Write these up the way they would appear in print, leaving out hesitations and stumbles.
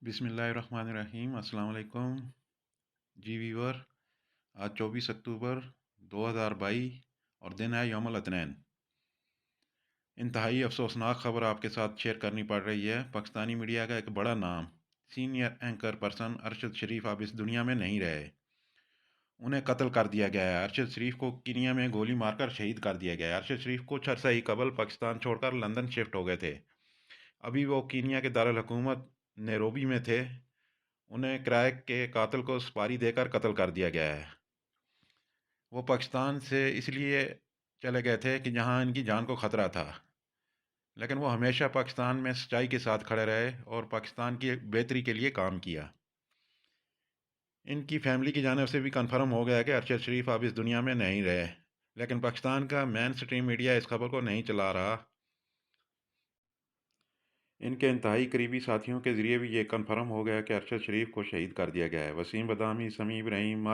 بسم اللہ الرحمن الرحیم، السلام علیکم جی ویور۔ آج 24 اکتوبر 2022 اور دن ہے یوم الاثنین۔ انتہائی افسوسناک خبر آپ کے ساتھ شیئر کرنی پڑ رہی ہے۔ پاکستانی میڈیا کا ایک بڑا نام، سینئر اینکر پرسن ارشد شریف اب اس دنیا میں نہیں رہے۔ انہیں قتل کر دیا گیا ہے۔ ارشد شریف کو کینیا میں گولی مار کر شہید کر دیا گیا ہے۔ ارشد شریف کچھ عرصہ ہی قبل پاکستان چھوڑ کر لندن شفٹ ہو گئے تھے۔ ابھی وہ کینیا کے دارالحکومت نیروبی میں تھے۔ انہیں کرائے کے قاتل کو سپاری دے کر قتل کر دیا گیا ہے۔ وہ پاکستان سے اس لیے چلے گئے تھے کہ جہاں ان کی جان کو خطرہ تھا، لیکن وہ ہمیشہ پاکستان میں سچائی کے ساتھ کھڑے رہے اور پاکستان کی بہتری کے لیے کام کیا۔ ان کی فیملی کی جانب سے بھی کنفرم ہو گیا کہ ارشد شریف اب اس دنیا میں نہیں رہے، لیکن پاکستان کا مین سٹریم میڈیا اس خبر کو نہیں چلا رہا۔ ان کے انتہائی قریبی ساتھیوں کے ذریعے بھی یہ کنفرم ہو گیا کہ ارشد شریف کو شہید کر دیا گیا ہے۔ وسیم بدامی، سمیع ابراہیم،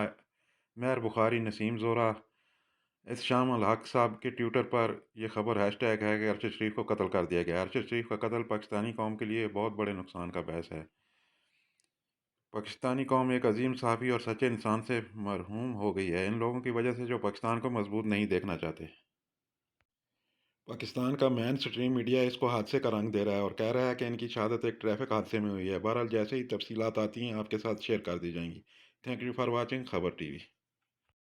مہر بخاری، نسیم زورہ، احتشام الحق صاحب کے ٹویٹر پر یہ خبر ہیش ٹیگ ہے کہ ارشد شریف کو قتل کر دیا گیا ہے۔ ارشد شریف کا قتل پاکستانی قوم کے لیے بہت بڑے نقصان کا باعث ہے۔ پاکستانی قوم ایک عظیم صحافی اور سچے انسان سے محروم ہو گئی ہے، ان لوگوں کی وجہ سے جو پاکستان کو مضبوط نہیں دیکھنا چاہتے۔ پاکستان کا مین سٹریم میڈیا اس کو حادثے کا رنگ دے رہا ہے اور کہہ رہا ہے کہ ان کی شہادت ایک ٹریفک حادثے میں ہوئی ہے۔ بہرحال جیسے ہی تفصیلات آتی ہیں آپ کے ساتھ شیئر کر دی جائیں گی۔ تھینک یو فار واچنگ خبر ٹی وی۔